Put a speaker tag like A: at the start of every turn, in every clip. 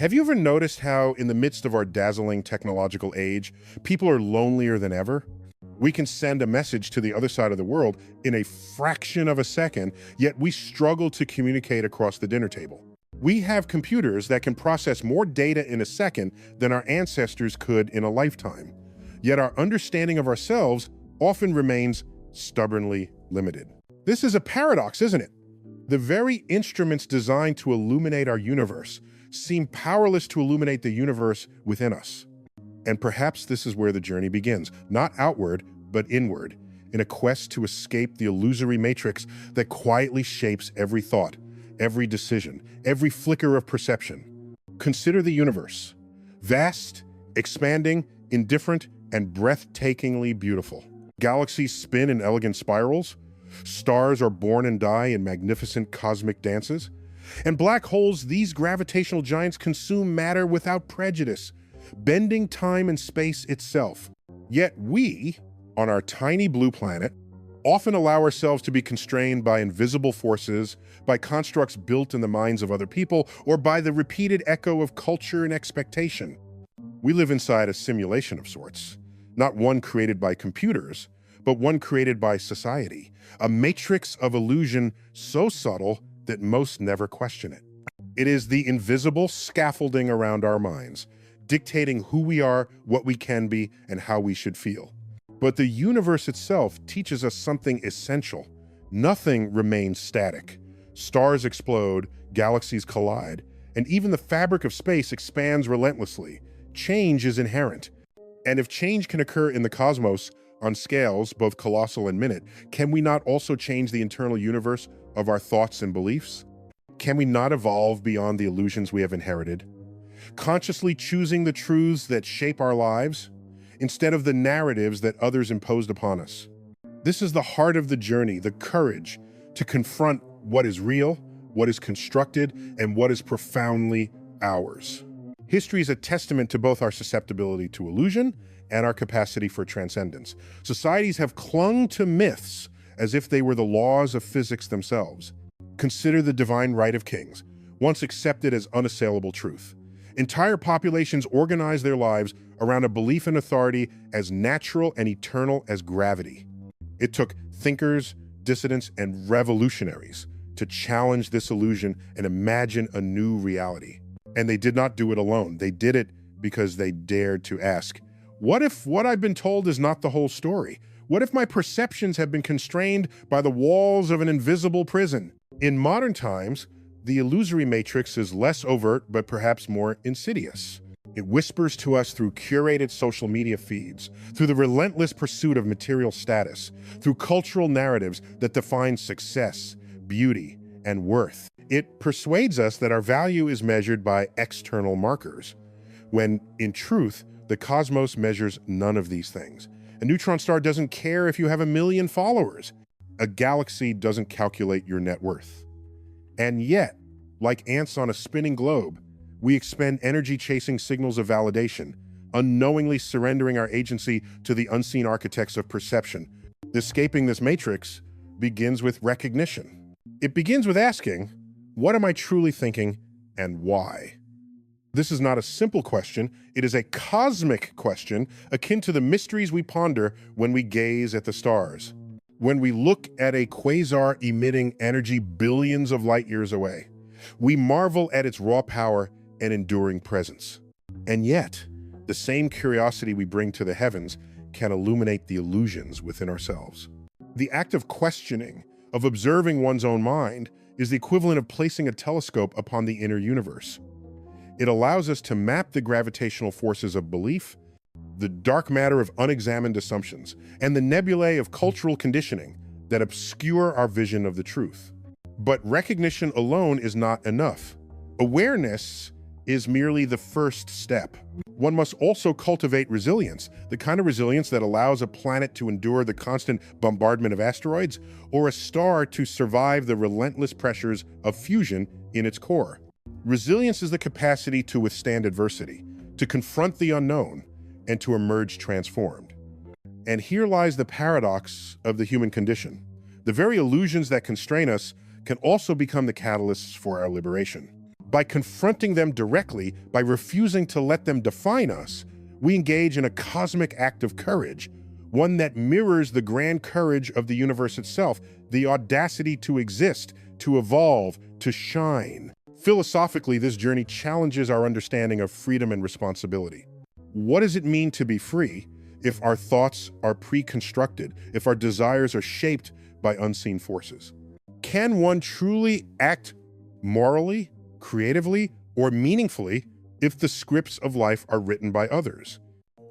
A: Have you ever noticed how, in the midst of our dazzling technological age, people are lonelier than ever? We can send a message to the other side of the world in a fraction of a second, yet we struggle to communicate across the dinner table. We have computers that can process more data in a second than our ancestors could in a lifetime. Yet our understanding of ourselves often remains stubbornly limited. This is a paradox, isn't it? The very instruments designed to illuminate our universe seem powerless to illuminate the universe within us. And perhaps this is where the journey begins, not outward, but inward, in a quest to escape the illusory matrix that quietly shapes every thought, every decision, every flicker of perception. Consider the universe. Vast, expanding, indifferent, and breathtakingly beautiful. Galaxies spin in elegant spirals. Stars are born and die in magnificent cosmic dances. And black holes, these gravitational giants, consume matter without prejudice, bending time and space itself. Yet we, on our tiny blue planet, often allow ourselves to be constrained by invisible forces, by constructs built in the minds of other people, or by the repeated echo of culture and expectation. We live inside a simulation of sorts, not one created by computers, but one created by society, a matrix of illusion so subtle that most never question it. It is the invisible scaffolding around our minds, dictating who we are, what we can be, and how we should feel. But the universe itself teaches us something essential. Nothing remains static. Stars explode, galaxies collide, and even the fabric of space expands relentlessly. Change is inherent. And if change can occur in the cosmos on scales, both colossal and minute, can we not also change the internal universe of our thoughts and beliefs? Can we not evolve beyond the illusions we have inherited, consciously choosing the truths that shape our lives instead of the narratives that others imposed upon us? This is the heart of the journey, the courage to confront what is real, what is constructed, and what is profoundly ours. History is a testament to both our susceptibility to illusion and our capacity for transcendence. Societies have clung to myths as if they were the laws of physics themselves. Consider the divine right of kings, once accepted as unassailable truth. Entire populations organized their lives around a belief in authority as natural and eternal as gravity. It took thinkers, dissidents, and revolutionaries to challenge this illusion and imagine a new reality. And they did not do it alone. They did it because they dared to ask, what if what I've been told is not the whole story? What if my perceptions have been constrained by the walls of an invisible prison? In modern times, the illusory matrix is less overt, but perhaps more insidious. It whispers to us through curated social media feeds, through the relentless pursuit of material status, through cultural narratives that define success, beauty, and worth. It persuades us that our value is measured by external markers, when, in truth, the cosmos measures none of these things. A neutron star doesn't care if you have 1 million followers. A galaxy doesn't calculate your net worth. And yet, like ants on a spinning globe, we expend energy chasing signals of validation, unknowingly surrendering our agency to the unseen architects of perception. Escaping this matrix begins with recognition. It begins with asking, what am I truly thinking and why? This is not a simple question. It is a cosmic question akin to the mysteries we ponder when we gaze at the stars. When we look at a quasar emitting energy billions of light years away, we marvel at its raw power and enduring presence. And yet, the same curiosity we bring to the heavens can illuminate the illusions within ourselves. The act of questioning, of observing one's own mind, is the equivalent of placing a telescope upon the inner universe. It allows us to map the gravitational forces of belief, the dark matter of unexamined assumptions, and the nebulae of cultural conditioning that obscure our vision of the truth. But recognition alone is not enough. Awareness is merely the first step. One must also cultivate resilience, the kind of resilience that allows a planet to endure the constant bombardment of asteroids, or a star to survive the relentless pressures of fusion in its core. Resilience is the capacity to withstand adversity, to confront the unknown, and to emerge transformed. And here lies the paradox of the human condition. The very illusions that constrain us can also become the catalysts for our liberation. By confronting them directly, by refusing to let them define us, we engage in a cosmic act of courage, one that mirrors the grand courage of the universe itself, the audacity to exist, to evolve, to shine. Philosophically, this journey challenges our understanding of freedom and responsibility. What does it mean to be free if our thoughts are pre-constructed, if our desires are shaped by unseen forces? Can one truly act morally, creatively, or meaningfully if the scripts of life are written by others?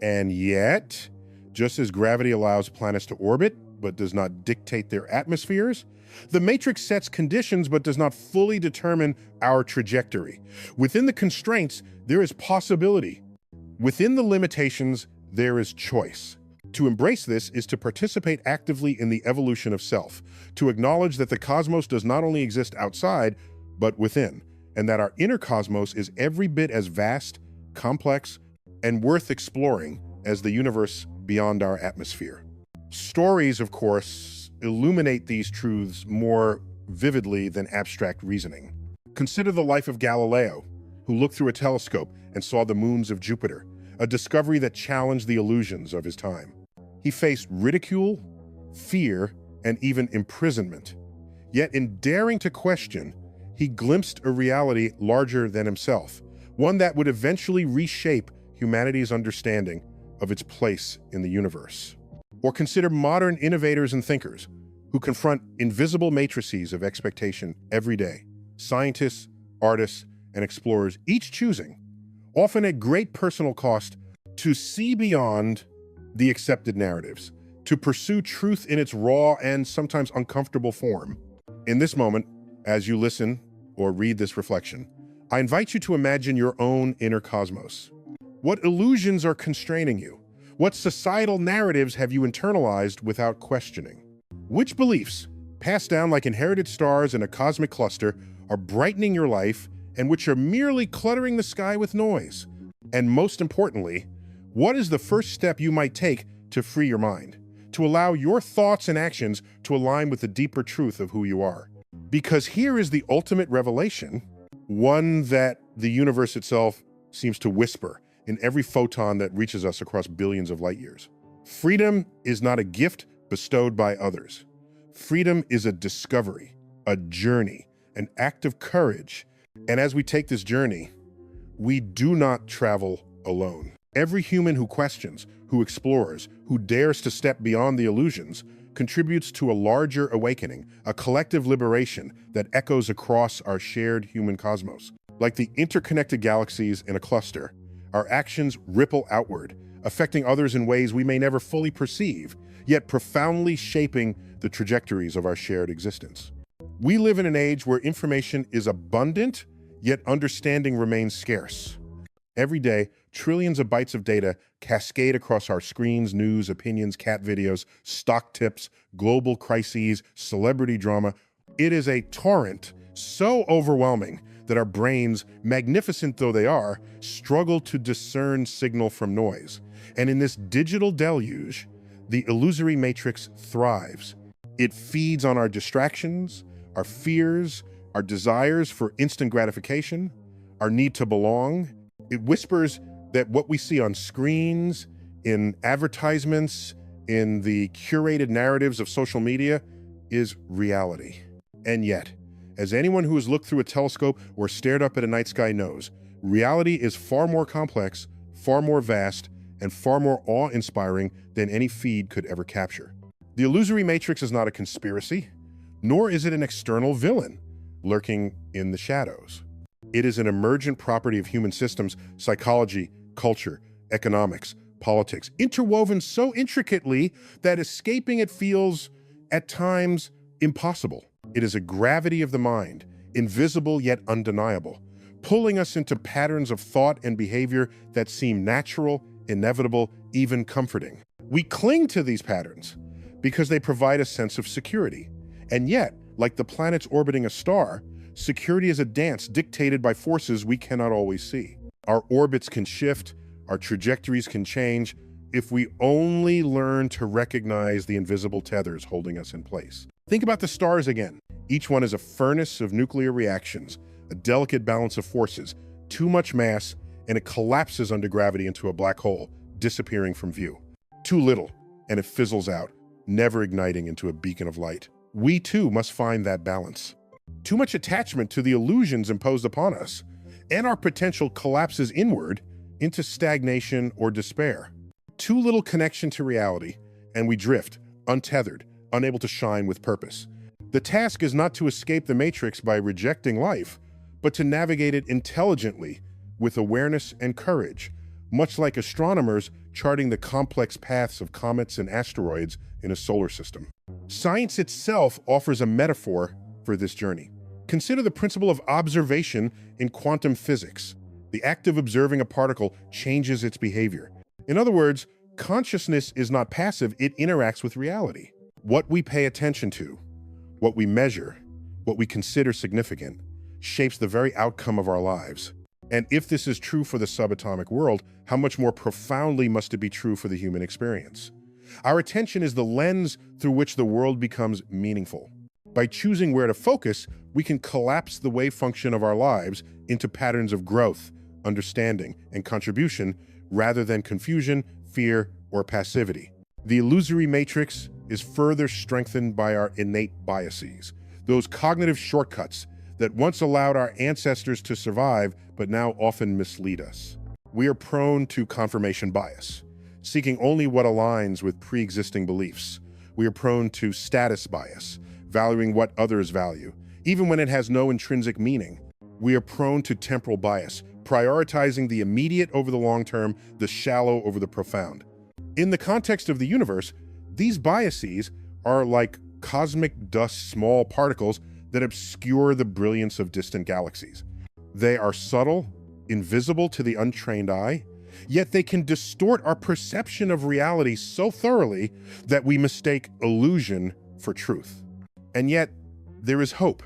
A: And yet, just as gravity allows planets to orbit, but does not dictate their atmospheres, the matrix sets conditions but does not fully determine our trajectory. Within the constraints, there is possibility. Within the limitations, there is choice. To embrace this is to participate actively in the evolution of self, to acknowledge that the cosmos does not only exist outside, but within, and that our inner cosmos is every bit as vast, complex, and worth exploring as the universe beyond our atmosphere. Stories, of course, illuminate these truths more vividly than abstract reasoning. Consider the life of Galileo, who looked through a telescope and saw the moons of Jupiter, a discovery that challenged the illusions of his time. He faced ridicule, fear, and even imprisonment. Yet in daring to question, he glimpsed a reality larger than himself, one that would eventually reshape humanity's understanding of its place in the universe. Or consider modern innovators and thinkers who confront invisible matrices of expectation every day. Scientists, artists, and explorers, each choosing, often at great personal cost, to see beyond the accepted narratives, to pursue truth in its raw and sometimes uncomfortable form. In this moment, as you listen or read this reflection, I invite you to imagine your own inner cosmos. What illusions are constraining you? What societal narratives have you internalized without questioning? Which beliefs, passed down like inherited stars in a cosmic cluster, are brightening your life and which are merely cluttering the sky with noise? And most importantly, what is the first step you might take to free your mind, to allow your thoughts and actions to align with the deeper truth of who you are? Because here is the ultimate revelation, one that the universe itself seems to whisper in every photon that reaches us across billions of light years. Freedom is not a gift bestowed by others. Freedom is a discovery, a journey, an act of courage. And as we take this journey, we do not travel alone. Every human who questions, who explores, who dares to step beyond the illusions, contributes to a larger awakening, a collective liberation that echoes across our shared human cosmos. Like the interconnected galaxies in a cluster, our actions ripple outward, affecting others in ways we may never fully perceive, yet profoundly shaping the trajectories of our shared existence. We live in an age where information is abundant, yet understanding remains scarce. Every day, trillions of bytes of data cascade across our screens, news, opinions, cat videos, stock tips, global crises, celebrity drama. It is a torrent so overwhelming that our brains, magnificent though they are, struggle to discern signal from noise. And in this digital deluge, the illusory matrix thrives. It feeds on our distractions, our fears, our desires for instant gratification, our need to belong. It whispers that what we see on screens, in advertisements, in the curated narratives of social media is reality. And yet, as anyone who has looked through a telescope or stared up at a night sky knows, reality is far more complex, far more vast, and far more awe-inspiring than any feed could ever capture. The illusory matrix is not a conspiracy, nor is it an external villain lurking in the shadows. It is an emergent property of human systems, psychology, culture, economics, politics, interwoven so intricately that escaping it feels, at times, impossible. It is a gravity of the mind, invisible yet undeniable, pulling us into patterns of thought and behavior that seem natural, inevitable, even comforting. We cling to these patterns because they provide a sense of security. And yet, like the planets orbiting a star, security is a dance dictated by forces we cannot always see. Our orbits can shift, our trajectories can change, if we only learn to recognize the invisible tethers holding us in place. Think about the stars again. Each one is a furnace of nuclear reactions, a delicate balance of forces, too much mass, and it collapses under gravity into a black hole, disappearing from view. Too little, and it fizzles out, never igniting into a beacon of light. We too must find that balance. Too much attachment to the illusions imposed upon us, and our potential collapses inward into stagnation or despair. Too little connection to reality, and we drift, untethered, unable to shine with purpose. The task is not to escape the matrix by rejecting life, but to navigate it intelligently with awareness and courage, much like astronomers charting the complex paths of comets and asteroids in a solar system. Science itself offers a metaphor for this journey. Consider the principle of observation in quantum physics. The act of observing a particle changes its behavior. In other words, consciousness is not passive, it interacts with reality. What we pay attention to, what we measure, what we consider significant, shapes the very outcome of our lives. And if this is true for the subatomic world, how much more profoundly must it be true for the human experience? Our attention is the lens through which the world becomes meaningful. By choosing where to focus, we can collapse the wave function of our lives into patterns of growth, understanding, and contribution, rather than confusion, fear, or passivity. The illusory matrix is further strengthened by our innate biases, those cognitive shortcuts that once allowed our ancestors to survive, but now often mislead us. We are prone to confirmation bias, seeking only what aligns with pre-existing beliefs. We are prone to status bias, valuing what others value, even when it has no intrinsic meaning. We are prone to temporal bias, prioritizing the immediate over the long term, the shallow over the profound. In the context of the universe, these biases are like cosmic dust, small particles that obscure the brilliance of distant galaxies. They are subtle, invisible to the untrained eye, yet they can distort our perception of reality so thoroughly that we mistake illusion for truth. And yet, there is hope,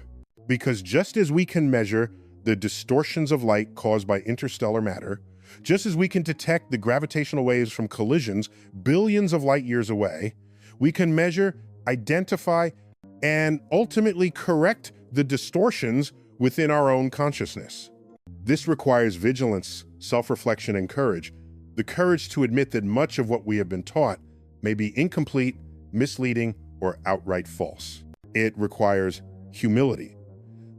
A: because just as we can measure the distortions of light caused by interstellar matter, just as we can detect the gravitational waves from collisions billions of light years away, we can measure, identify, and ultimately correct the distortions within our own consciousness. This requires vigilance, self-reflection, and courage, the courage to admit that much of what we have been taught may be incomplete, misleading, or outright false. It requires humility,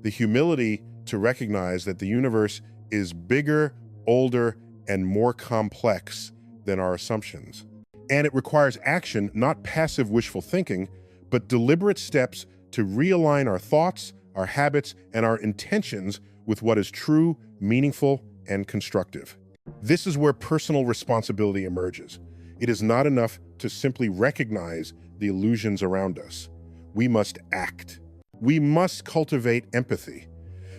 A: the humility to recognize that the universe is bigger, older, and more complex than our assumptions. And it requires action, not passive wishful thinking, but deliberate steps to realign our thoughts, our habits, and our intentions with what is true, meaningful, and constructive. This is where personal responsibility emerges. It is not enough to simply recognize the illusions around us. We must act. We must cultivate empathy,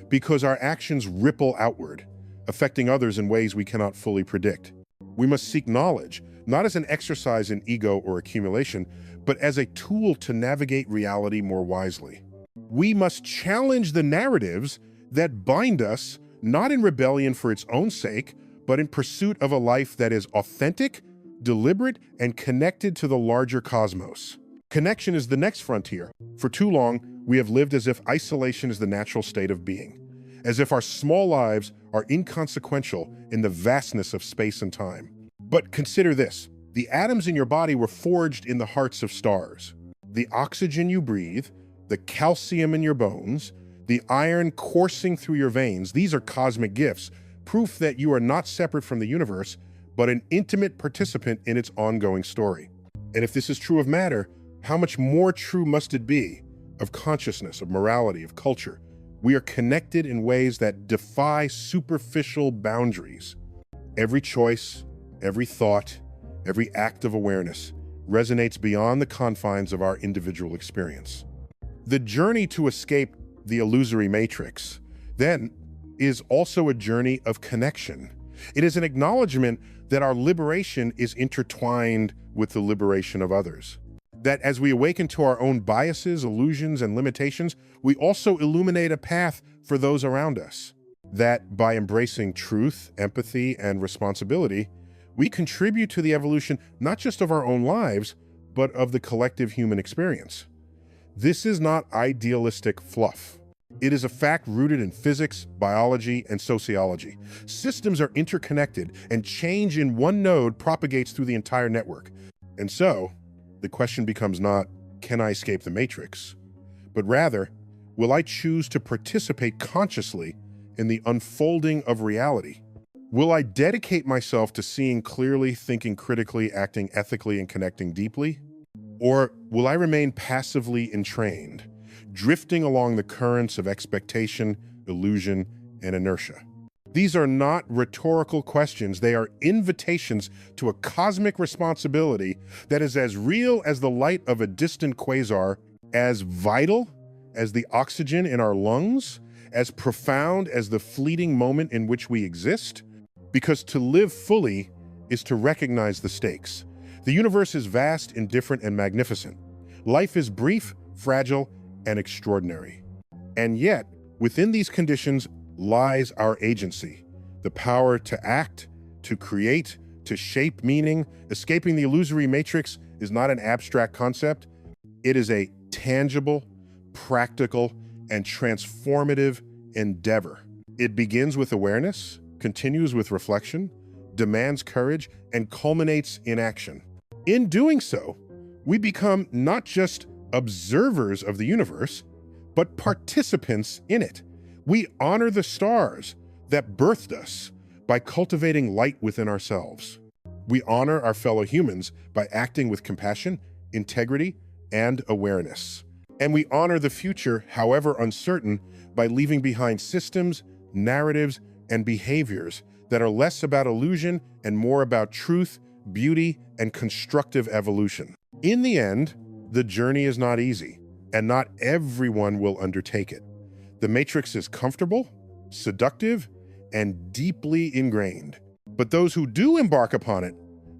A: because our actions ripple outward, affecting others in ways we cannot fully predict. We must seek knowledge, not as an exercise in ego or accumulation, but as a tool to navigate reality more wisely. We must challenge the narratives that bind us, not in rebellion for its own sake, but in pursuit of a life that is authentic, deliberate, and connected to the larger cosmos. Connection is the next frontier. For too long, we have lived as if isolation is the natural state of being, as if our small lives are inconsequential in the vastness of space and time. But consider this: the atoms in your body were forged in the hearts of stars. The oxygen you breathe, the calcium in your bones, the iron coursing through your veins, these are cosmic gifts, proof that you are not separate from the universe, but an intimate participant in its ongoing story. And if this is true of matter, how much more true must it be of consciousness, of morality, of culture? We are connected in ways that defy superficial boundaries. Every choice, every thought, every act of awareness resonates beyond the confines of our individual experience. The journey to escape the illusory matrix, then, is also a journey of connection. It is an acknowledgement that our liberation is intertwined with the liberation of others. That as we awaken to our own biases, illusions, and limitations, we also illuminate a path for those around us. That by embracing truth, empathy, and responsibility, we contribute to the evolution not just of our own lives, but of the collective human experience. This is not idealistic fluff. It is a fact rooted in physics, biology, and sociology. Systems are interconnected, and change in one node propagates through the entire network. And so, the question becomes not, can I escape the matrix? But rather, will I choose to participate consciously in the unfolding of reality? Will I dedicate myself to seeing clearly, thinking critically, acting ethically, and connecting deeply? Or will I remain passively entrained, drifting along the currents of expectation, illusion, and inertia? These are not rhetorical questions. They are invitations to a cosmic responsibility that is as real as the light of a distant quasar, as vital as the oxygen in our lungs, as profound as the fleeting moment in which we exist. Because to live fully is to recognize the stakes. The universe is vast, indifferent, and magnificent. Life is brief, fragile, and extraordinary. And yet, within these conditions lies our agency, the power to act, to create, to shape meaning. Escaping the illusory matrix is not an abstract concept. It is a tangible, practical, and transformative endeavor. It begins with awareness, continues with reflection, demands courage, and culminates in action. In doing so, we become not just observers of the universe, but participants in it. We honor the stars that birthed us by cultivating light within ourselves. We honor our fellow humans by acting with compassion, integrity, and awareness. And we honor the future, however uncertain, by leaving behind systems, narratives, and behaviors that are less about illusion and more about truth, beauty, and constructive evolution. In the end, the journey is not easy, and not everyone will undertake it. The matrix is comfortable, seductive, and deeply ingrained. But those who do embark upon it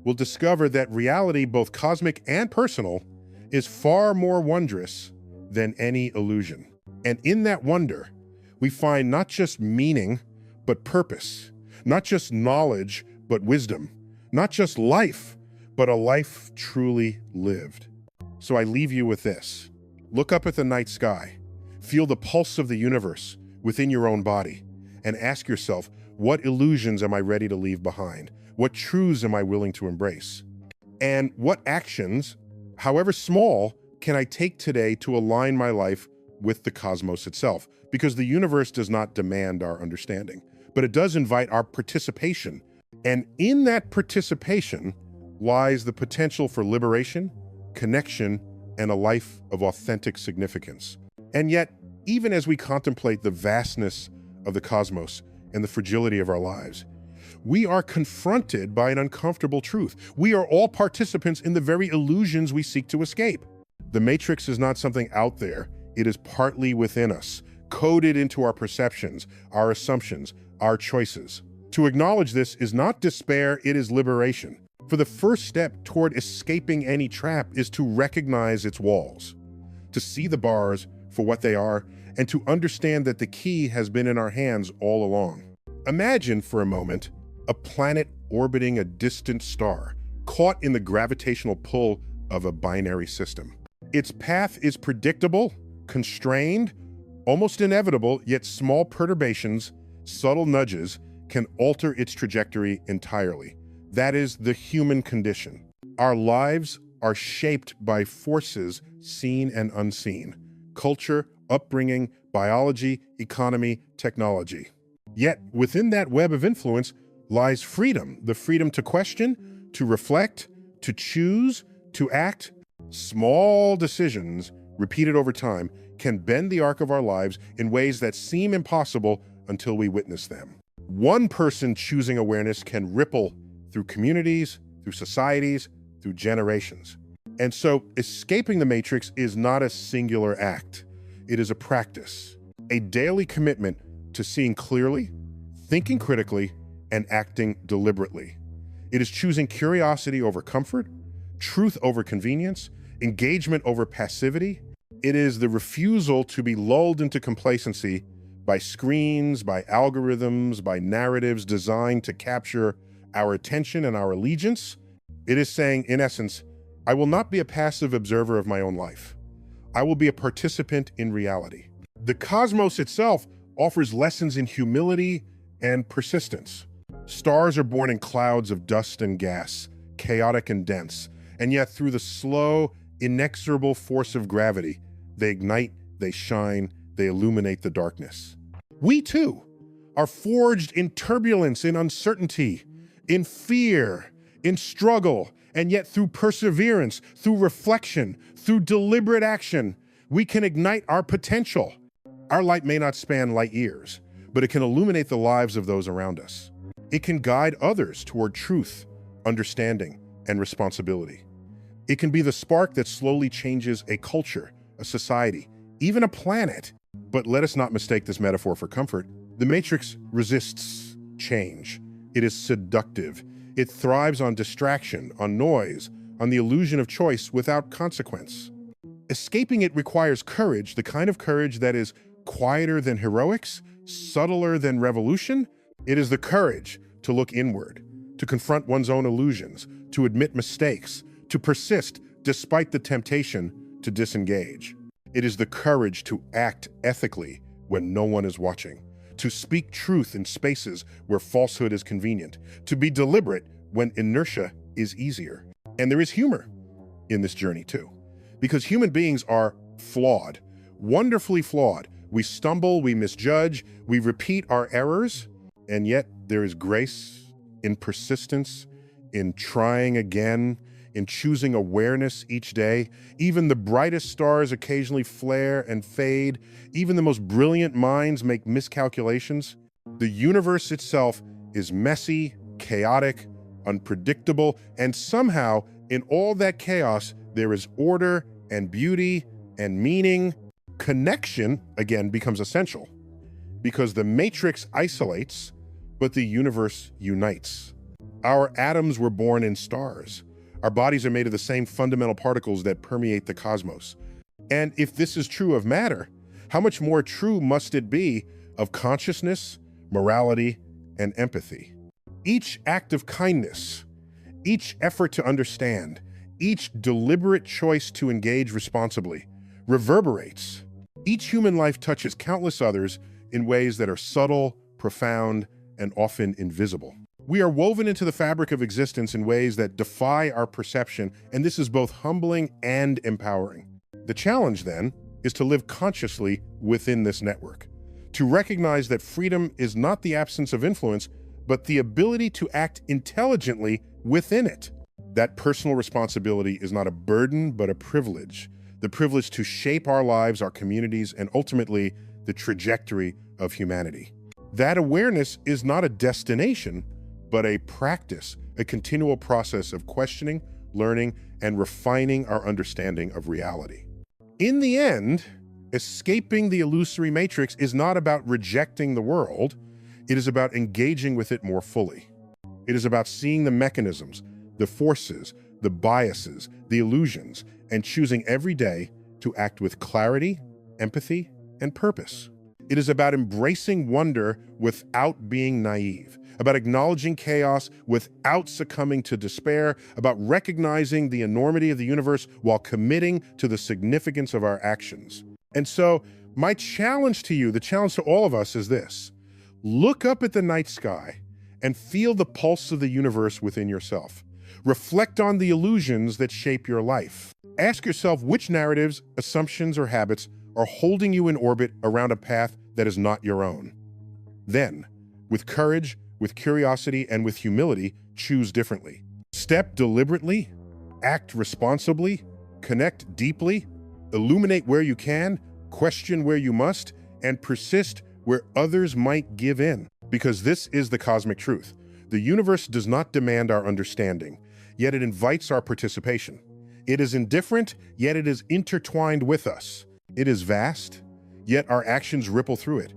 A: will discover that reality, both cosmic and personal, is far more wondrous than any illusion. And in that wonder, we find not just meaning, but purpose, not just knowledge, but wisdom, not just life, but a life truly lived. So I leave you with this. Look up at the night sky, feel the pulse of the universe within your own body, and ask yourself, what illusions am I ready to leave behind? What truths am I willing to embrace? And what actions, however small, can I take today to align my life with the cosmos itself? Because the universe does not demand our understanding, but it does invite our participation. And in that participation lies the potential for liberation, connection, and a life of authentic significance. And yet, even as we contemplate the vastness of the cosmos and the fragility of our lives, we are confronted by an uncomfortable truth. We are all participants in the very illusions we seek to escape. The matrix is not something out there. It is partly within us, coded into our perceptions, our assumptions, our choices. To acknowledge this is not despair, it is liberation. For the first step toward escaping any trap is to recognize its walls, to see the bars for what they are, and to understand that the key has been in our hands all along. Imagine for a moment a planet orbiting a distant star, caught in the gravitational pull of a binary system. Its path is predictable, constrained, almost inevitable, yet small perturbations, subtle nudges, can alter its trajectory entirely. That is the human condition. Our lives are shaped by forces seen and unseen: culture, upbringing, biology, economy, technology. Yet within that web of influence lies freedom, the freedom to question, to reflect, to choose, to act. Small decisions repeated over time can bend the arc of our lives in ways that seem impossible until we witness them. One person choosing awareness can ripple through communities, through societies, through generations. And so escaping the matrix is not a singular act. It is a practice, a daily commitment to seeing clearly, thinking critically, and acting deliberately. It is choosing curiosity over comfort, truth over convenience, engagement over passivity. It is the refusal to be lulled into complacency by screens, by algorithms, by narratives designed to capture our attention and our allegiance. It is saying, in essence, I will not be a passive observer of my own life. I will be a participant in reality. The cosmos itself offers lessons in humility and persistence. Stars are born in clouds of dust and gas, chaotic and dense, and yet through the slow, inexorable force of gravity, they ignite, they shine, they illuminate the darkness. We too are forged in turbulence, in uncertainty, in fear, in struggle, and yet through perseverance, through reflection, through deliberate action, we can ignite our potential. Our light may not span light years, but it can illuminate the lives of those around us. It can guide others toward truth, understanding, and responsibility. It can be the spark that slowly changes a culture, a society, even a planet. But let us not mistake this metaphor for comfort. The Matrix resists change. It is seductive. It thrives on distraction, on noise, on the illusion of choice without consequence. Escaping it requires courage, the kind of courage that is quieter than heroics, subtler than revolution. It is the courage to look inward, to confront one's own illusions, to admit mistakes, to persist despite the temptation to disengage. It is the courage to act ethically when no one is watching, to speak truth in spaces where falsehood is convenient, to be deliberate when inertia is easier. And there is humor in this journey too, because human beings are flawed, wonderfully flawed. We stumble, we misjudge, we repeat our errors, and yet there is grace in persistence, in trying again, in choosing awareness each day. Even the brightest stars occasionally flare and fade. Even the most brilliant minds make miscalculations. The universe itself is messy, chaotic, unpredictable, and somehow in all that chaos, there is order and beauty and meaning. Connection, again, becomes essential because the matrix isolates, but the universe unites. Our atoms were born in stars. Our bodies are made of the same fundamental particles that permeate the cosmos. And if this is true of matter, how much more true must it be of consciousness, morality, and empathy? Each act of kindness, each effort to understand, each deliberate choice to engage responsibly reverberates. Each human life touches countless others in ways that are subtle, profound, and often invisible. We are woven into the fabric of existence in ways that defy our perception, and this is both humbling and empowering. The challenge, then, is to live consciously within this network, to recognize that freedom is not the absence of influence, but the ability to act intelligently within it. That personal responsibility is not a burden, but a privilege. The privilege to shape our lives, our communities, and ultimately the trajectory of humanity. That awareness is not a destination, but a practice, a continual process of questioning, learning, and refining our understanding of reality. In the end, escaping the illusory matrix is not about rejecting the world. It is about engaging with it more fully. It is about seeing the mechanisms, the forces, the biases, the illusions, and choosing every day to act with clarity, empathy, and purpose. It is about embracing wonder without being naive, about acknowledging chaos without succumbing to despair, about recognizing the enormity of the universe while committing to the significance of our actions. And so, my challenge to you, the challenge to all of us is this: look up at the night sky and feel the pulse of the universe within yourself. Reflect on the illusions that shape your life. Ask yourself which narratives, assumptions, or habits are holding you in orbit around a path that is not your own. Then, with courage, with curiosity, and with humility, choose differently. Step deliberately, act responsibly, connect deeply, illuminate where you can, question where you must, and persist where others might give in. Because this is the cosmic truth. The universe does not demand our understanding, yet it invites our participation. It is indifferent, yet it is intertwined with us. It is vast, yet our actions ripple through it.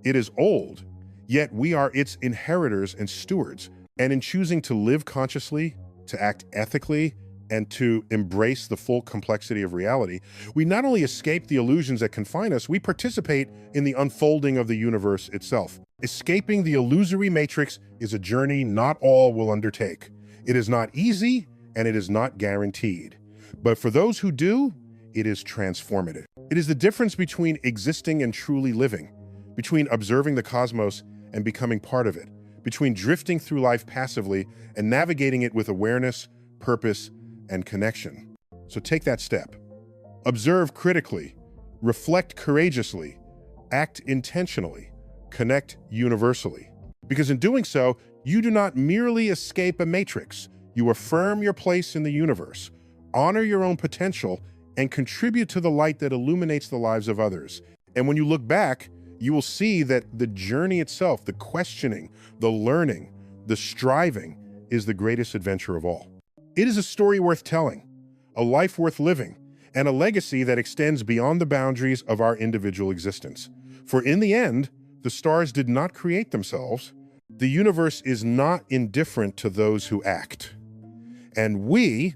A: It is old, yet we are its inheritors and stewards. And in choosing to live consciously, to act ethically, and to embrace the full complexity of reality, we not only escape the illusions that confine us, we participate in the unfolding of the universe itself. Escaping the illusory matrix is a journey not all will undertake. It is not easy, and it is not guaranteed. But for those who do, it is transformative. It is the difference between existing and truly living, between observing the cosmos and becoming part of it, between drifting through life passively and navigating it with awareness, purpose, and connection. So take that step. Observe critically, reflect courageously, act intentionally, connect universally. Because in doing so, you do not merely escape a matrix, you affirm your place in the universe, honor your own potential, and contribute to the light that illuminates the lives of others. And when you look back, you will see that the journey itself, the questioning, the learning, the striving, is the greatest adventure of all. It is a story worth telling, a life worth living, and a legacy that extends beyond the boundaries of our individual existence. For in the end, the stars did not create themselves. The universe is not indifferent to those who act. And we,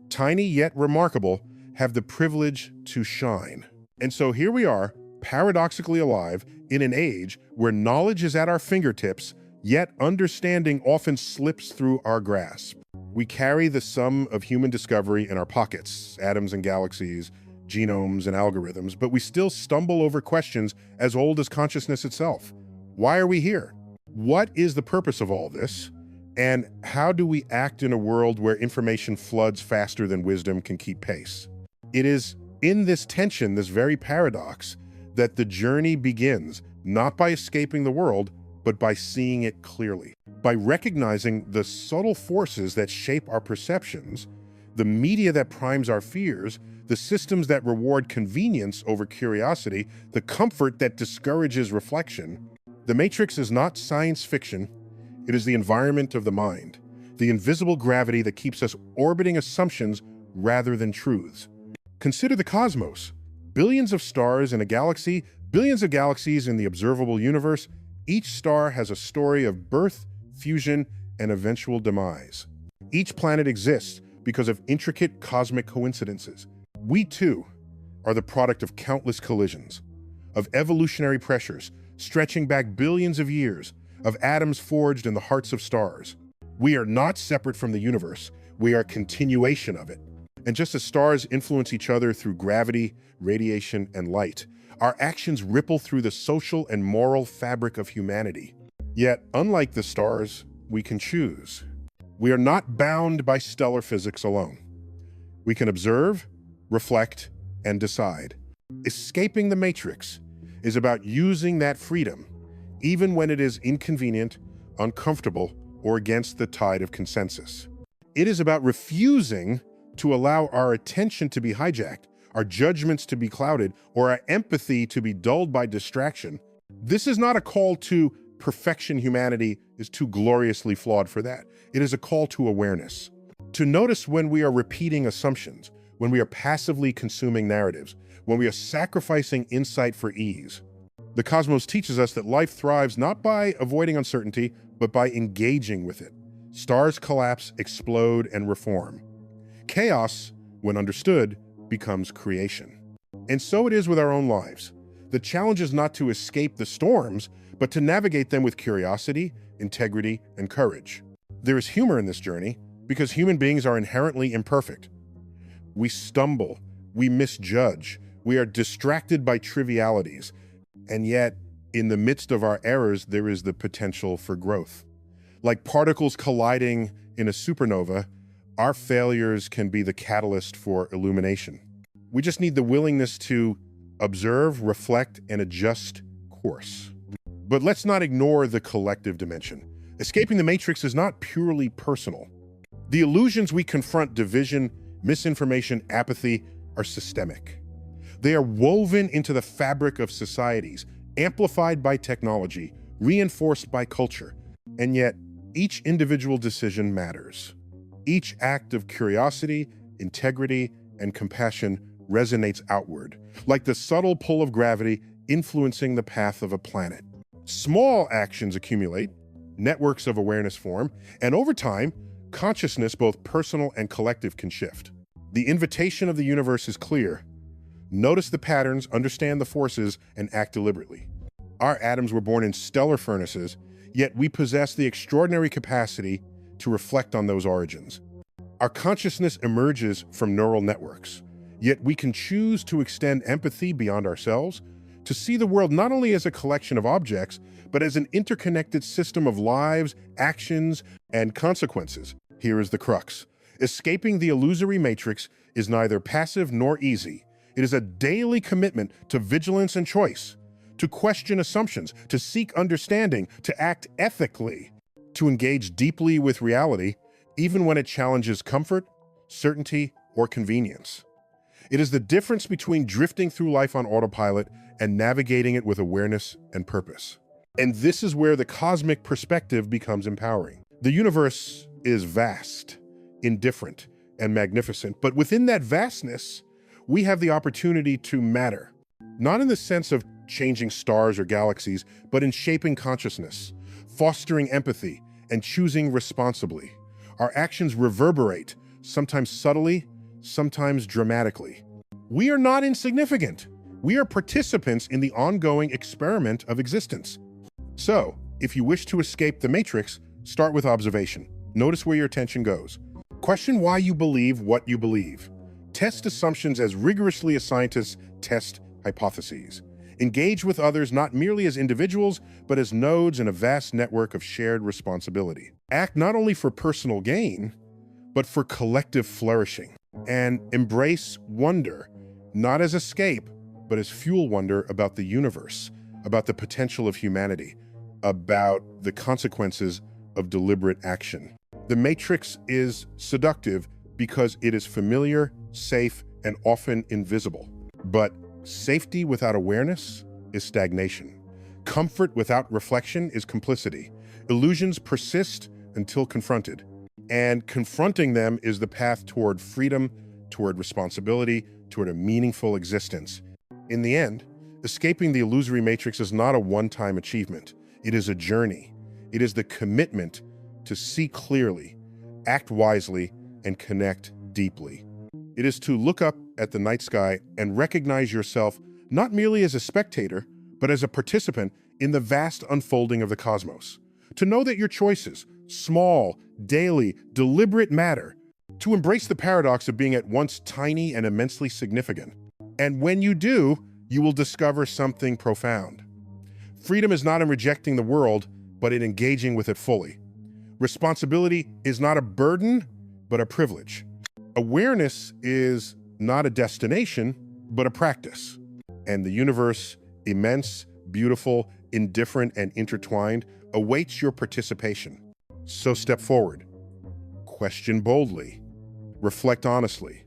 A: tiny yet remarkable, have the privilege to shine. And so here we are, paradoxically alive, in an age where knowledge is at our fingertips, yet understanding often slips through our grasp. We carry the sum of human discovery in our pockets, atoms and galaxies, genomes and algorithms, but we still stumble over questions as old as consciousness itself. Why are we here? What is the purpose of all this? And how do we act in a world where information floods faster than wisdom can keep pace? It is in this tension, this very paradox, that the journey begins, not by escaping the world, but by seeing it clearly. By recognizing the subtle forces that shape our perceptions, the media that primes our fears, the systems that reward convenience over curiosity, the comfort that discourages reflection. The Matrix is not science fiction. It is the environment of the mind, the invisible gravity that keeps us orbiting assumptions rather than truths. Consider the cosmos. Billions of stars in a galaxy, billions of galaxies in the observable universe. Each star has a story of birth, fusion, and eventual demise. Each planet exists because of intricate cosmic coincidences. We, too, are the product of countless collisions, of evolutionary pressures stretching back billions of years, of atoms forged in the hearts of stars. We are not separate from the universe. We are a continuation of it. And just as stars influence each other through gravity, radiation, and light, our actions ripple through the social and moral fabric of humanity. Yet, unlike the stars, we can choose. We are not bound by stellar physics alone. We can observe, reflect, and decide. Escaping the matrix is about using that freedom, even when it is inconvenient, uncomfortable, or against the tide of consensus. It is about refusing to allow our attention to be hijacked, our judgments to be clouded, or our empathy to be dulled by distraction. This is not a call to perfection. Humanity is too gloriously flawed for that. It is a call to awareness, to notice when we are repeating assumptions, when we are passively consuming narratives, when we are sacrificing insight for ease. The cosmos teaches us that life thrives not by avoiding uncertainty, but by engaging with it. Stars collapse, explode, and reform. Chaos, when understood, becomes creation. And so it is with our own lives. The challenge is not to escape the storms, but to navigate them with curiosity, integrity, and courage. There is humor in this journey because human beings are inherently imperfect. We stumble, we misjudge, we are distracted by trivialities, and yet, in the midst of our errors, there is the potential for growth. Like particles colliding in a supernova, our failures can be the catalyst for illumination. We just need the willingness to observe, reflect, and adjust course. But let's not ignore the collective dimension. Escaping the matrix is not purely personal. The illusions we confront, division, misinformation, apathy, are systemic. They are woven into the fabric of societies, amplified by technology, reinforced by culture. And yet, each individual decision matters. Each act of curiosity, integrity, and compassion resonates outward, like the subtle pull of gravity influencing the path of a planet. Small actions accumulate, networks of awareness form, and over time, consciousness, both personal and collective, can shift. The invitation of the universe is clear. Notice the patterns, understand the forces, and act deliberately. Our atoms were born in stellar furnaces, yet we possess the extraordinary capacity to reflect on those origins. Our consciousness emerges from neural networks, Yet we can choose to extend empathy beyond ourselves, to see the world not only as a collection of objects, but as an interconnected system of lives, actions, and consequences. Here is the crux. Escaping the illusory matrix is neither passive nor easy. It is a daily commitment to vigilance and choice, to question assumptions, to seek understanding, to act ethically, to engage deeply with reality, even when it challenges comfort, certainty, or convenience. It is the difference between drifting through life on autopilot and navigating it with awareness and purpose. And this is where the cosmic perspective becomes empowering. The universe is vast, indifferent, and magnificent, but within that vastness, we have the opportunity to matter, not in the sense of changing stars or galaxies, but in shaping consciousness, fostering empathy, and choosing responsibly. Our actions reverberate, sometimes subtly, sometimes dramatically. We are not insignificant. We are participants in the ongoing experiment of existence. So, if you wish to escape the matrix, start with observation. Notice where your attention goes. Question why you believe what you believe. Test assumptions as rigorously as scientists test hypotheses. Engage with others not merely as individuals, but as nodes in a vast network of shared responsibility. Act not only for personal gain, but for collective flourishing. And embrace wonder, not as escape, but as fuel wonder about the universe, about the potential of humanity, about the consequences of deliberate action. The matrix is seductive because it is familiar, safe, and often invisible. But safety without awareness is stagnation. Comfort without reflection is complicity. Illusions persist until confronted. And confronting them is the path toward freedom, toward responsibility, toward a meaningful existence. In the end, escaping the illusory matrix is not a one-time achievement. It is a journey. It is the commitment to see clearly, act wisely, and connect deeply. It is to look up at the night sky and recognize yourself not merely as a spectator, but as a participant in the vast unfolding of the cosmos. To know that your choices, small, daily, deliberate, matter. To embrace the paradox of being at once tiny and immensely significant. And when you do, you will discover something profound. Freedom is not in rejecting the world, but in engaging with it fully. Responsibility is not a burden, but a privilege. Awareness is not a destination, but a practice. And the universe, immense, beautiful, indifferent, and intertwined, awaits your participation. So step forward. Question boldly. Reflect honestly.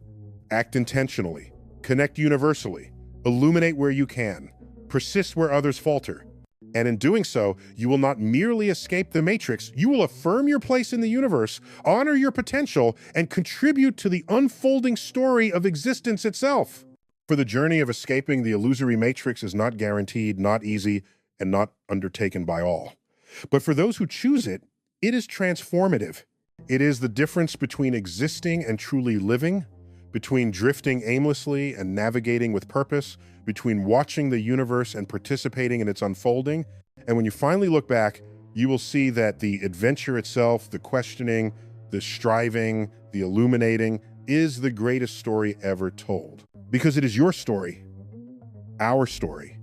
A: Act intentionally. Connect universally. Illuminate where you can. Persist where others falter. And in doing so, you will not merely escape the matrix, you will affirm your place in the universe, honor your potential, and contribute to the unfolding story of existence itself. For the journey of escaping the illusory matrix is not guaranteed, not easy, and not undertaken by all. But for those who choose it, it is transformative. It is the difference between existing and truly living, between drifting aimlessly and navigating with purpose, between watching the universe and participating in its unfolding. And when you finally look back, you will see that the adventure itself, the questioning, the striving, the illuminating, is the greatest story ever told. Because it is your story, our story,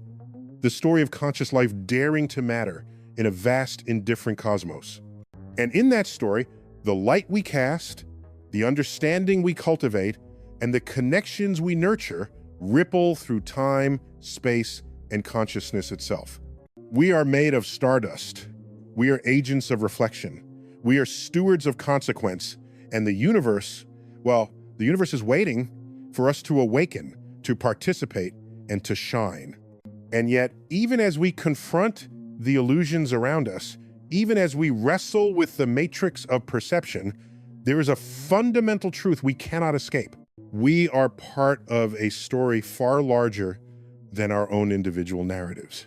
A: the story of conscious life daring to matter in a vast, indifferent cosmos. And in that story, the light we cast, the understanding we cultivate, and the connections we nurture ripple through time, space, and consciousness itself. We are made of stardust. We are agents of reflection. We are stewards of consequence. And the universe, well, the universe is waiting for us to awaken, to participate, and to shine. And yet, even as we confront the illusions around us, even as we wrestle with the matrix of perception, there is a fundamental truth we cannot escape. We are part of a story far larger than our own individual narratives.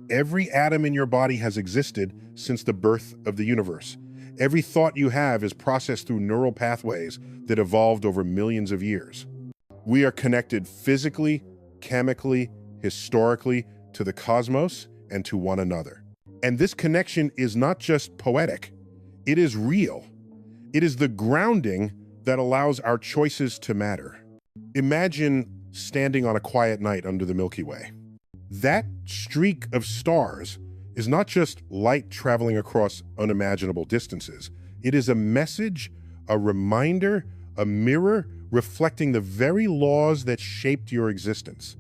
A: Every atom in your body has existed since the birth of the universe. Every thought you have is processed through neural pathways that evolved over millions of years. We are connected physically, chemically, historically, to the cosmos and to one another. And this connection is not just poetic, it is real. It is the grounding that allows our choices to matter. Imagine standing on a quiet night under the Milky Way. That streak of stars is not just light traveling across unimaginable distances. It is a message, a reminder, a mirror reflecting the very laws that shaped your existence.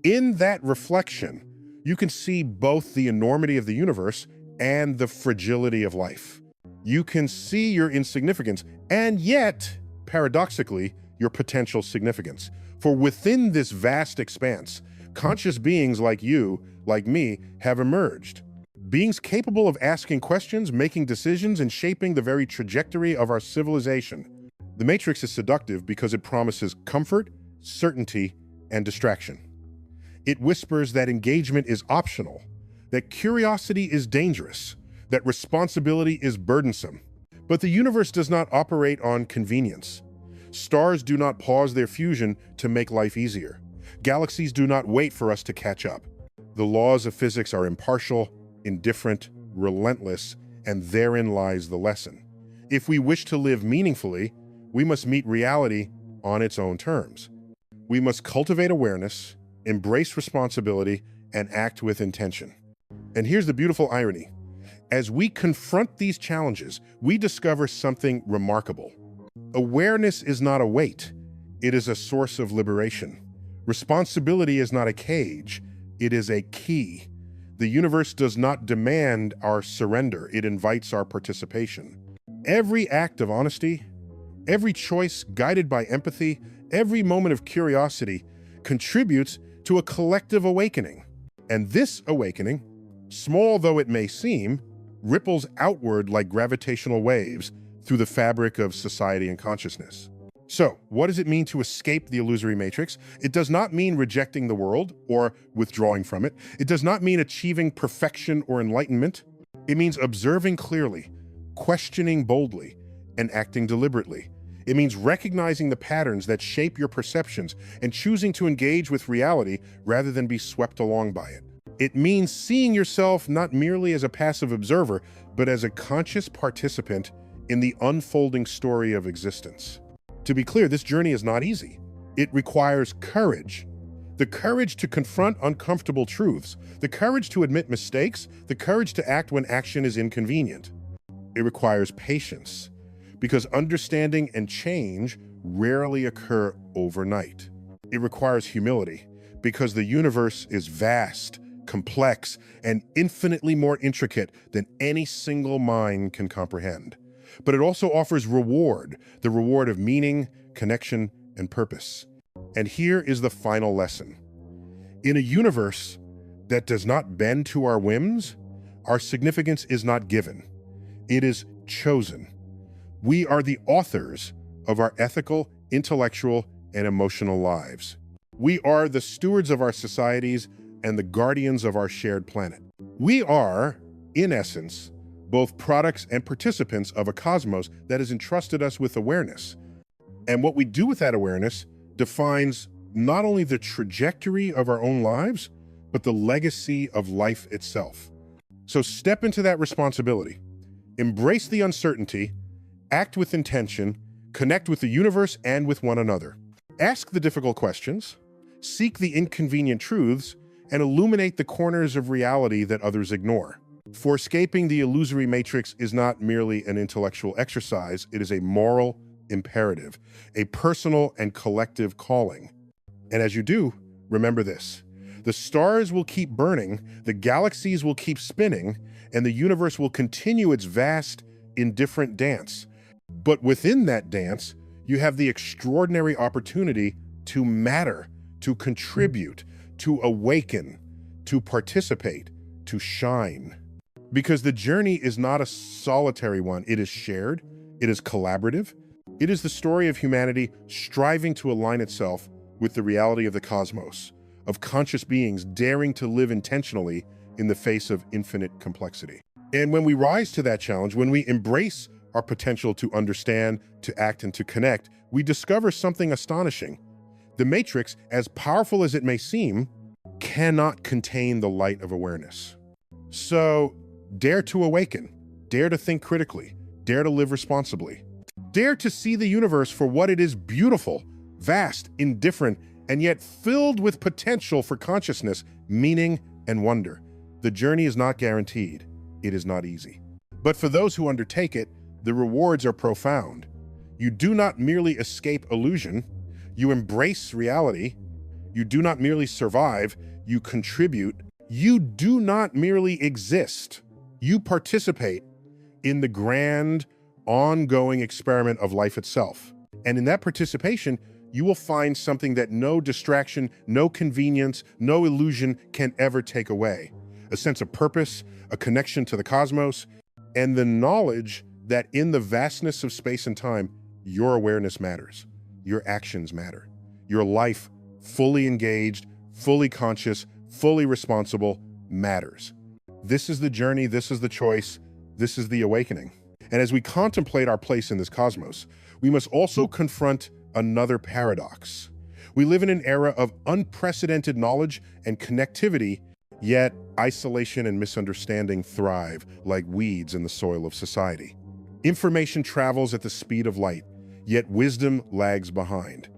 A: In that reflection, you can see both the enormity of the universe and the fragility of life. You can see your insignificance and yet, paradoxically, your potential significance. For within this vast expanse, conscious beings like you, like me, have emerged. Beings capable of asking questions, making decisions, and shaping the very trajectory of our civilization. The Matrix is seductive because it promises comfort, certainty, and distraction. It whispers that engagement is optional, that curiosity is dangerous, that responsibility is burdensome. But the universe does not operate on convenience. Stars do not pause their fusion to make life easier. Galaxies do not wait for us to catch up. The laws of physics are impartial, indifferent, relentless, and therein lies the lesson. If we wish to live meaningfully, we must meet reality on its own terms. We must cultivate awareness, embrace responsibility, and act with intention. And here's the beautiful irony. As we confront these challenges, we discover something remarkable. Awareness is not a weight, it is a source of liberation. Responsibility is not a cage, it is a key. The universe does not demand our surrender, it invites our participation. Every act of honesty, every choice guided by empathy, every moment of curiosity contributes to a collective awakening. And this awakening, small though it may seem, ripples outward like gravitational waves through the fabric of society and consciousness. So, what does it mean to escape the illusory matrix? It does not mean rejecting the world or withdrawing from it. It does not mean achieving perfection or enlightenment. It means observing clearly, questioning boldly, and acting deliberately. It means recognizing the patterns that shape your perceptions and choosing to engage with reality rather than be swept along by it. It means seeing yourself not merely as a passive observer, but as a conscious participant in the unfolding story of existence. To be clear, this journey is not easy. It requires courage. The courage to confront uncomfortable truths, the courage to admit mistakes, the courage to act when action is inconvenient. It requires patience, because understanding and change rarely occur overnight. It requires humility, because the universe is vast, complex, and infinitely more intricate than any single mind can comprehend. But it also offers reward, the reward of meaning, connection, and purpose. And here is the final lesson. In a universe that does not bend to our whims, our significance is not given. It is chosen. We are the authors of our ethical, intellectual, and emotional lives. We are the stewards of our societies and the guardians of our shared planet. We are, in essence, both products and participants of a cosmos that has entrusted us with awareness. And what we do with that awareness defines not only the trajectory of our own lives, but the legacy of life itself. So step into that responsibility. Embrace the uncertainty, act with intention, connect with the universe and with one another. Ask the difficult questions, seek the inconvenient truths, and illuminate the corners of reality that others ignore. For escaping the illusory matrix is not merely an intellectual exercise, it is a moral imperative, a personal and collective calling. And as you do, remember this: the stars will keep burning, the galaxies will keep spinning, and the universe will continue its vast, indifferent dance. But within that dance, you have the extraordinary opportunity to matter, to contribute, to awaken, to participate, to shine. Because the journey is not a solitary one, it is shared, it is collaborative, it is the story of humanity striving to align itself with the reality of the cosmos, of conscious beings daring to live intentionally in the face of infinite complexity. And when we rise to that challenge, when we embrace our potential to understand, to act, and to connect, we discover something astonishing. The matrix, as powerful as it may seem, cannot contain the light of awareness. So, dare to awaken, dare to think critically, dare to live responsibly. Dare to see the universe for what it is: beautiful, vast, indifferent, and yet filled with potential for consciousness, meaning, and wonder. The journey is not guaranteed. It is not easy. But for those who undertake it, the rewards are profound. You do not merely escape illusion, you embrace reality. You do not merely survive, you contribute. You do not merely exist, you participate in the grand, ongoing experiment of life itself. And in that participation, you will find something that no distraction, no convenience, no illusion can ever take away. A sense of purpose, a connection to the cosmos, and the knowledge that in the vastness of space and time, your awareness matters. Your actions matter. Your life, fully engaged, fully conscious, fully responsible, matters. This is the journey, this is the choice, this is the awakening. And as we contemplate our place in this cosmos, we must also confront another paradox. We live in an era of unprecedented knowledge and connectivity, yet isolation and misunderstanding thrive like weeds in the soil of society. Information travels at the speed of light, yet wisdom lags behind.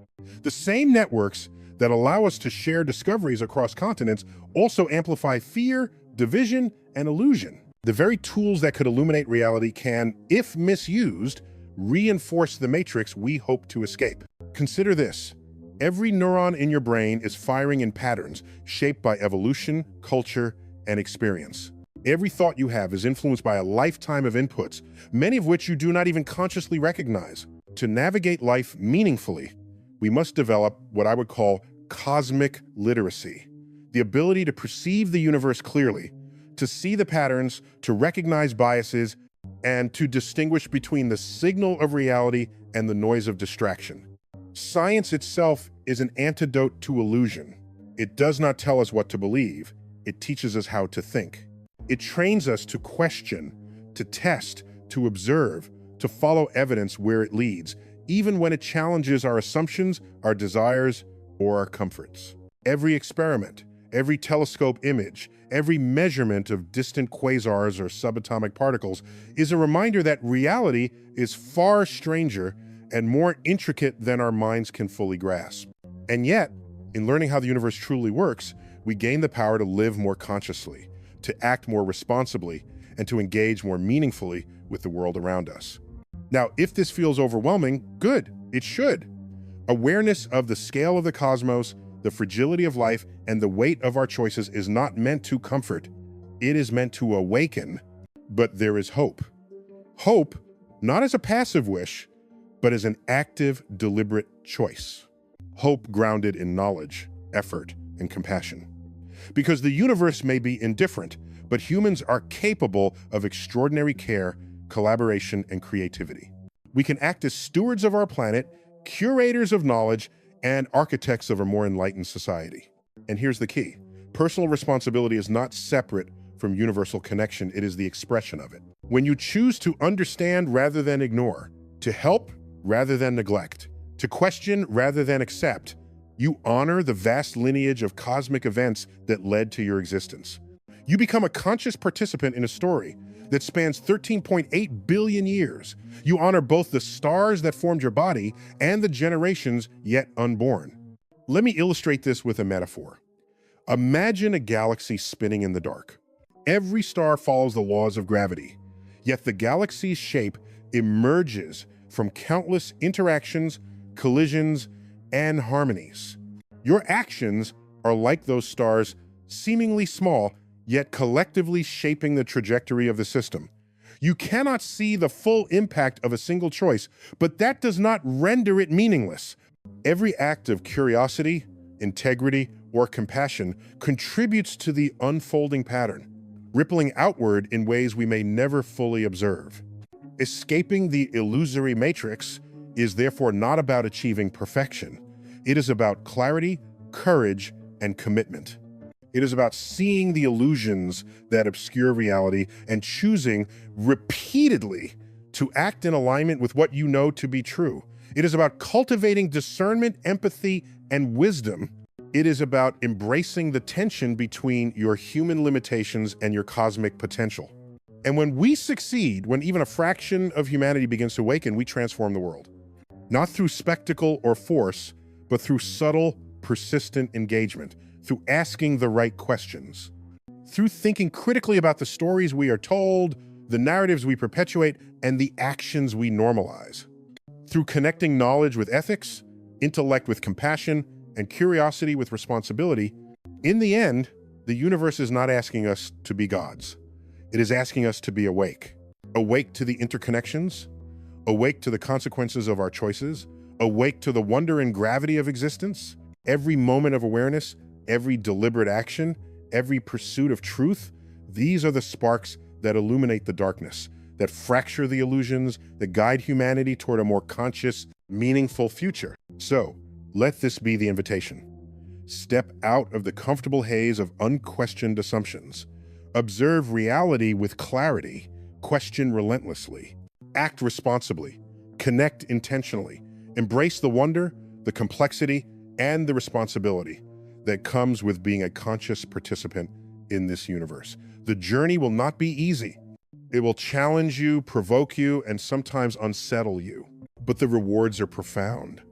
A: The same networks that allow us to share discoveries across continents also amplify fear, division, and illusion. The very tools that could illuminate reality can, if misused, reinforce the matrix we hope to escape. Consider this. Every neuron in your brain is firing in patterns shaped by evolution, culture, and experience. Every thought you have is influenced by a lifetime of inputs, many of which you do not even consciously recognize. To navigate life meaningfully, we must develop what I would call cosmic literacy, the ability to perceive the universe clearly, to see the patterns, to recognize biases, and to distinguish between the signal of reality and the noise of distraction. Science itself is an antidote to illusion. It does not tell us what to believe. It teaches us how to think. It trains us to question, to test, to observe, to follow evidence where it leads, even when it challenges our assumptions, our desires, or our comforts. Every experiment, every telescope image, every measurement of distant quasars or subatomic particles is a reminder that reality is far stranger and more intricate than our minds can fully grasp. And yet, in learning how the universe truly works, we gain the power to live more consciously, to act more responsibly, and to engage more meaningfully with the world around us. Now, if this feels overwhelming, good, it should. Awareness of the scale of the cosmos, the fragility of life, and the weight of our choices is not meant to comfort. It is meant to awaken, but there is hope. Hope, not as a passive wish, but as an active, deliberate choice. Hope grounded in knowledge, effort, and compassion. Because the universe may be indifferent, but humans are capable of extraordinary care, collaboration, and creativity. We can act as stewards of our planet, curators of knowledge, and architects of a more enlightened society. And here's the key. Personal responsibility is not separate from universal connection. It is the expression of it. When you choose to understand rather than ignore, to help rather than neglect, to question rather than accept, you honor the vast lineage of cosmic events that led to your existence. You become a conscious participant in a story that spans 13.8 billion years. You honor both the stars that formed your body and the generations yet unborn. Let me illustrate this with a metaphor. Imagine a galaxy spinning in the dark. Every star follows the laws of gravity, yet the galaxy's shape emerges from countless interactions, collisions, and harmonies. Your actions are like those stars, seemingly small, yet collectively shaping the trajectory of the system. You cannot see the full impact of a single choice, but that does not render it meaningless. Every act of curiosity, integrity, or compassion contributes to the unfolding pattern, rippling outward in ways we may never fully observe. Escaping the illusory matrix is therefore not about achieving perfection. It is about clarity, courage, and commitment. It is about seeing the illusions that obscure reality and choosing repeatedly to act in alignment with what you know to be true. It is about cultivating discernment, empathy, and wisdom. It is about embracing the tension between your human limitations and your cosmic potential. And when we succeed, when even a fraction of humanity begins to awaken, we transform the world. Not through spectacle or force, but through subtle, persistent engagement, through asking the right questions, through thinking critically about the stories we are told, the narratives we perpetuate, and the actions we normalize. Through connecting knowledge with ethics, intellect with compassion, and curiosity with responsibility, in the end, the universe is not asking us to be gods. It is asking us to be awake. Awake to the interconnections, awake to the consequences of our choices, awake to the wonder and gravity of existence. Every moment of awareness, every deliberate action, every pursuit of truth, these are the sparks that illuminate the darkness, that fracture the illusions, that guide humanity toward a more conscious, meaningful future. So, let this be the invitation. Step out of the comfortable haze of unquestioned assumptions. Observe reality with clarity, question relentlessly, act responsibly, connect intentionally, embrace the wonder, the complexity, and the responsibility that comes with being a conscious participant in this universe. The journey will not be easy. It will challenge you, provoke you, and sometimes unsettle you. But the rewards are profound.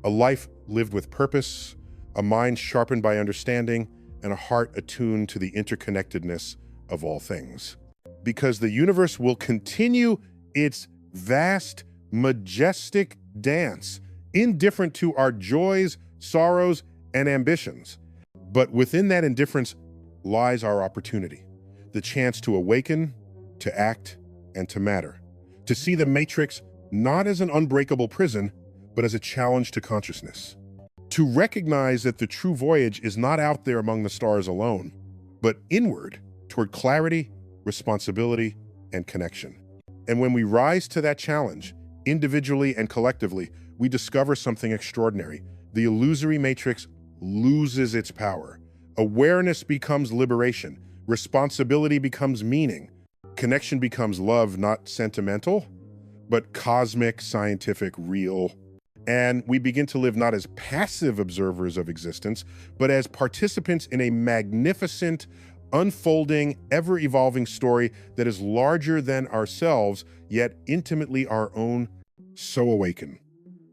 A: A life lived with purpose, a mind sharpened by understanding, and a heart attuned to the interconnectedness of all things. Because the universe will continue its vast, majestic dance, indifferent to our joys, sorrows, and ambitions. But within that indifference lies our opportunity, the chance to awaken, to act, and to matter. To see the matrix not as an unbreakable prison, but as a challenge to consciousness. To recognize that the true voyage is not out there among the stars alone, but inward toward clarity, responsibility, and connection. And when we rise to that challenge, individually and collectively, we discover something extraordinary. The illusory matrix loses its power. Awareness becomes liberation. Responsibility becomes meaning. Connection becomes love, not sentimental, but cosmic, scientific, real. And we begin to live not as passive observers of existence, but as participants in a magnificent, unfolding, ever-evolving story that is larger than ourselves, yet intimately our own. So awaken,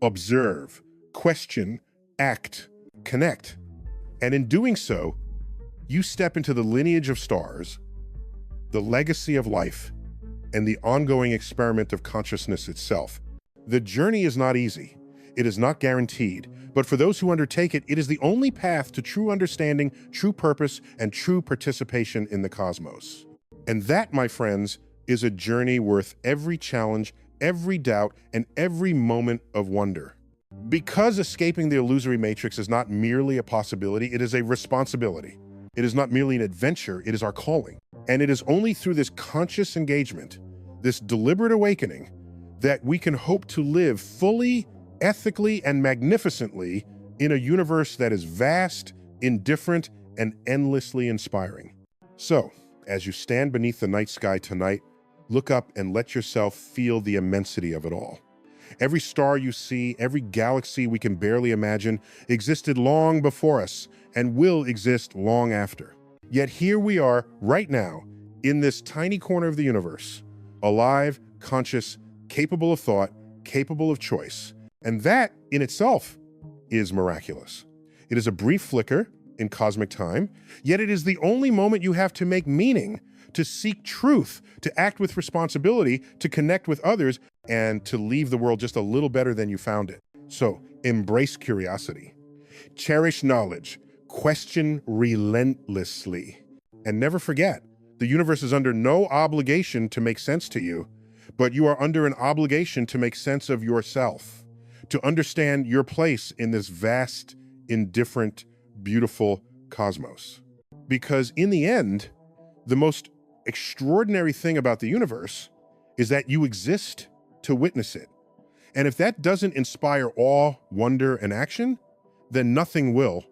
A: observe, question, act, connect. And in doing so, you step into the lineage of stars, the legacy of life, and the ongoing experiment of consciousness itself. The journey is not easy. It is not guaranteed, but for those who undertake it, it is the only path to true understanding, true purpose, and true participation in the cosmos. And that, my friends, is a journey worth every challenge, every doubt, and every moment of wonder. Because escaping the illusory matrix is not merely a possibility, it is a responsibility. It is not merely an adventure, it is our calling. And it is only through this conscious engagement, this deliberate awakening, that we can hope to live fully, ethically, and magnificently in a universe that is vast, indifferent, and endlessly inspiring. So, as you stand beneath the night sky tonight, look up and let yourself feel the immensity of it all. Every star you see, every galaxy we can barely imagine, existed long before us and will exist long after. Yet here we are, right now, in this tiny corner of the universe, alive, conscious, capable of thought, capable of choice. And that, in itself, is miraculous. It is a brief flicker in cosmic time, yet it is the only moment you have to make meaning, to seek truth, to act with responsibility, to connect with others, and to leave the world just a little better than you found it. So, embrace curiosity. Cherish knowledge. Question relentlessly. And never forget, the universe is under no obligation to make sense to you, but you are under an obligation to make sense of yourself, to understand your place in this vast, indifferent, beautiful cosmos. Because in the end, the most extraordinary thing about the universe is that you exist to witness it. And if that doesn't inspire awe, wonder, and action, then nothing will.